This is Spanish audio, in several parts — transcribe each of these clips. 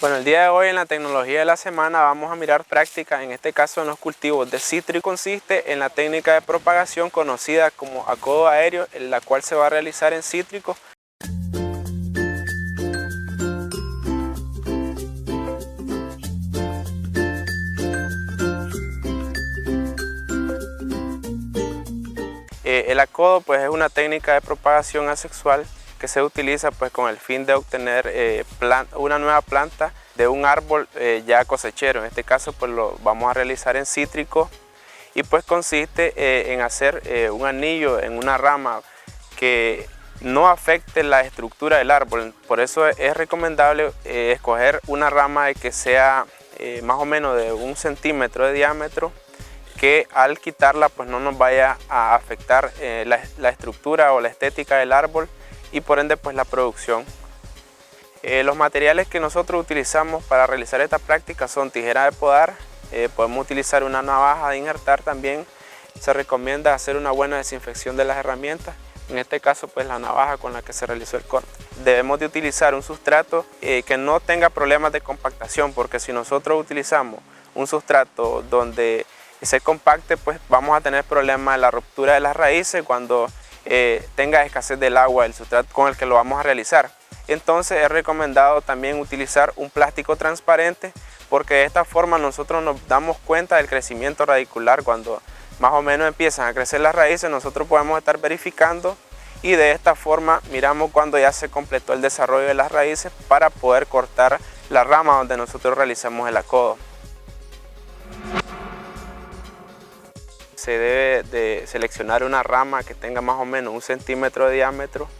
Bueno, el día de hoy en la tecnología de la semana vamos a mirar práctica, en este caso en los cultivos de cítrico. Consiste en la técnica de propagación conocida como acodo aéreo, en la cual se va a realizar en cítricos. El acodo pues es una técnica de propagación asexual que se utiliza pues con el fin de obtener una nueva planta de un árbol ya cosechero. En este caso pues lo vamos a realizar en cítrico y pues consiste en hacer un anillo en una rama que no afecte la estructura del árbol. Por eso es recomendable escoger una rama que sea más o menos de 1 centímetro de diámetro, que al quitarla pues no nos vaya a afectar la estructura o la estética del árbol y por ende pues la producción. Los materiales que nosotros utilizamos para realizar esta práctica son tijera de podar, podemos utilizar una navaja de injertar también. Se recomienda hacer una buena desinfección de las herramientas, en este caso pues la navaja con la que se realizó el corte. Debemos de utilizar un sustrato que no tenga problemas de compactación, porque si nosotros utilizamos un sustrato donde se compacte, pues vamos a tener problemas de la ruptura de las raíces cuando tenga escasez del agua del sustrato con el que lo vamos a realizar. Entonces es recomendado también utilizar un plástico transparente, porque de esta forma nosotros nos damos cuenta del crecimiento radicular. Cuando más o menos empiezan a crecer las raíces, nosotros podemos estar verificando y de esta forma miramos cuando ya se completó el desarrollo de las raíces para poder cortar la rama donde nosotros realizamos el acodo. Se debe de seleccionar una rama que tenga más o menos 1 centímetro de diámetro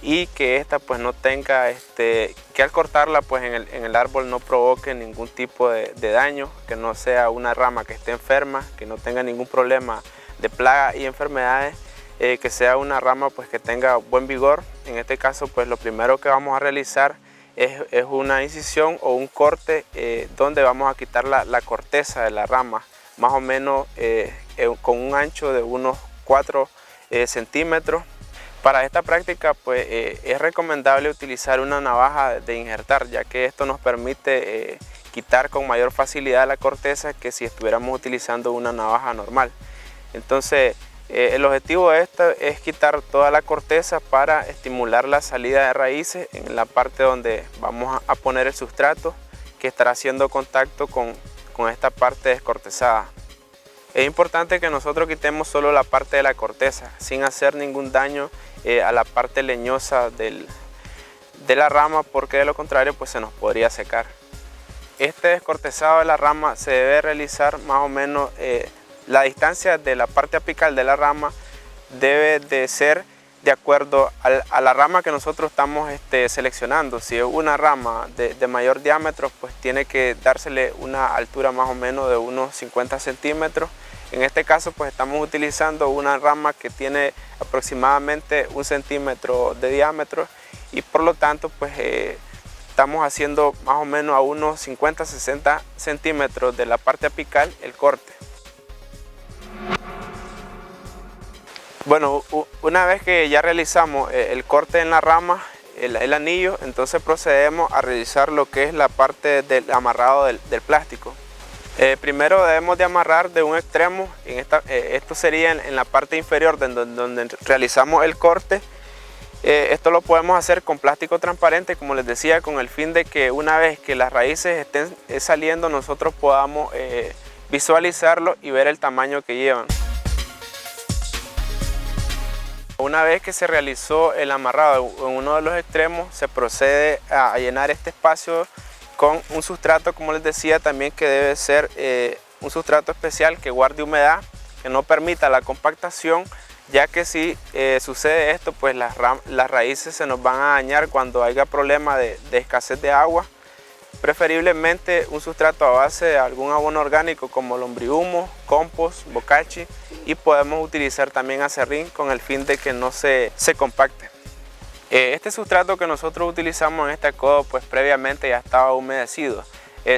y que esta pues no tenga, que al cortarla pues en el árbol no provoque ningún tipo de daño, que no sea una rama que esté enferma, que no tenga ningún problema de plaga y enfermedades, que sea una rama pues que tenga buen vigor. En este caso pues lo primero que vamos a realizar es una incisión o un corte donde vamos a quitar la corteza de la rama, más o menos con un ancho de unos 4 centímetros. Para esta práctica pues, es recomendable utilizar una navaja de injertar, ya que esto nos permite quitar con mayor facilidad la corteza que si estuviéramos utilizando una navaja normal. Entonces el objetivo de esto es quitar toda la corteza para estimular la salida de raíces en la parte donde vamos a poner el sustrato, que estará haciendo contacto con esta parte descortezada. Es importante que nosotros quitemos solo la parte de la corteza sin hacer ningún daño a la parte leñosa de la rama, porque de lo contrario pues se nos podría secar. Este descortezado de la rama se debe realizar más o menos, la distancia de la parte apical de la rama debe de ser de acuerdo a la rama que nosotros estamos seleccionando. Si es una rama de mayor diámetro, pues tiene que dársele una altura más o menos de unos 50 centímetros. En este caso pues estamos utilizando una rama que tiene aproximadamente 1 centímetro de diámetro y por lo tanto pues estamos haciendo más o menos a unos 50-60 centímetros de la parte apical el corte. Bueno, una vez que ya realizamos el corte en la rama, el anillo, entonces procedemos a realizar lo que es la parte del amarrado del plástico. Primero debemos de amarrar de un extremo, esto sería en la parte inferior donde realizamos el corte. Esto lo podemos hacer con plástico transparente, como les decía, con el fin de que una vez que las raíces estén saliendo nosotros podamos visualizarlo y ver el tamaño que llevan. Una vez que se realizó el amarrado en uno de los extremos, se procede a llenar este espacio con un sustrato, como les decía, también que debe ser un sustrato especial que guarde humedad, que no permita la compactación, ya que si sucede esto, pues las raíces se nos van a dañar cuando haya problema de escasez de agua. Preferiblemente un sustrato a base de algún abono orgánico como lombrihumo, compost, bocachi, y podemos utilizar también acerrín con el fin de que no se compacte. Este sustrato que nosotros utilizamos en este acodo pues previamente ya estaba humedecido.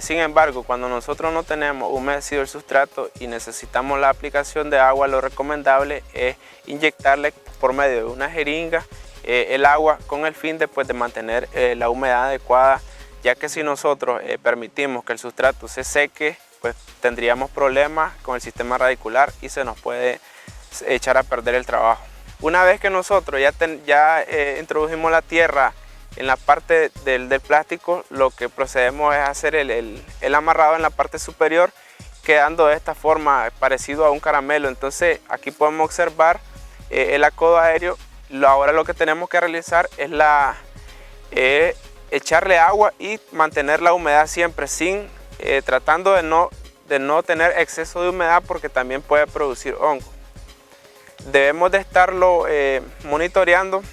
Sin embargo, cuando nosotros no tenemos humedecido el sustrato y necesitamos la aplicación de agua, lo recomendable es inyectarle por medio de una jeringa el agua con el fin de mantener la humedad adecuada, ya que si nosotros permitimos que el sustrato se seque, pues tendríamos problemas con el sistema radicular y se nos puede echar a perder el trabajo. Una vez que nosotros ya introdujimos la tierra en la parte del plástico, lo que procedemos es hacer el amarrado en la parte superior, quedando de esta forma parecido a un caramelo. Entonces aquí podemos observar el acodo aéreo. Ahora lo que tenemos que realizar es echarle agua y mantener la humedad siempre, tratando de no tener exceso de humedad, porque también puede producir hongo. Debemos de estarlo monitoreando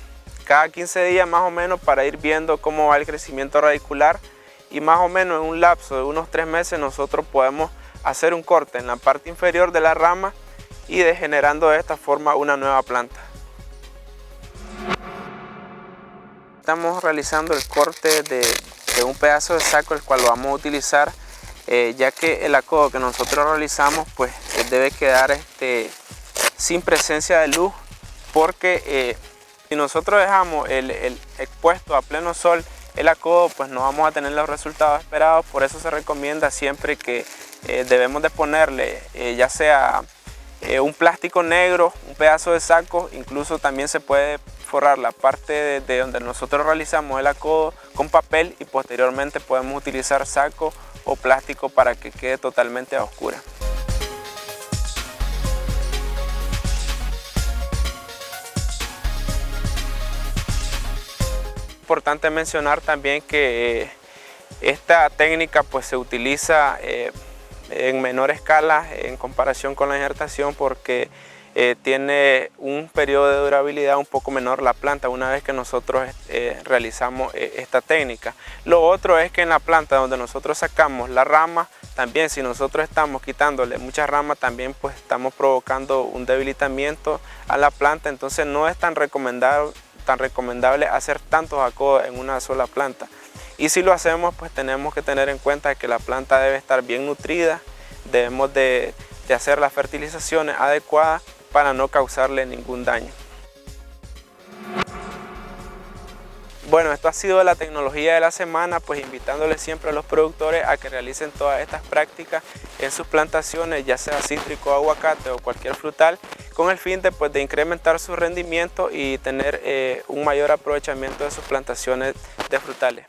cada 15 días más o menos para ir viendo cómo va el crecimiento radicular, y más o menos en un lapso de unos 3 meses nosotros podemos hacer un corte en la parte inferior de la rama y generando de esta forma una nueva planta. Estamos realizando el corte de un pedazo de saco, el cual lo vamos a utilizar, ya que el acodo que nosotros realizamos pues debe quedar sin presencia de luz, porque si nosotros dejamos el expuesto a pleno sol el acodo, pues no vamos a tener los resultados esperados. Por eso se recomienda siempre que debemos de ponerle ya sea un plástico negro, un pedazo de saco, incluso también se puede forrar la parte de donde nosotros realizamos el acodo con papel, y posteriormente podemos utilizar saco o plástico para que quede totalmente a oscuras. Es importante mencionar también que esta técnica pues se utiliza en menor escala en comparación con la injertación, porque tiene un periodo de durabilidad un poco menor la planta una vez que nosotros realizamos esta técnica. Lo otro es que en la planta donde nosotros sacamos la rama, también si nosotros estamos quitándole muchas ramas, también pues estamos provocando un debilitamiento a la planta. Entonces no es tan recomendable hacer tantos acodos en una sola planta, y si lo hacemos pues tenemos que tener en cuenta que la planta debe estar bien nutrida, debemos de hacer las fertilizaciones adecuadas para no causarle ningún daño. Bueno, esto ha sido la tecnología de la semana, pues invitándoles siempre a los productores a que realicen todas estas prácticas en sus plantaciones, ya sea cítrico, aguacate o cualquier frutal, con el fin de incrementar su rendimiento y tener un mayor aprovechamiento de sus plantaciones de frutales.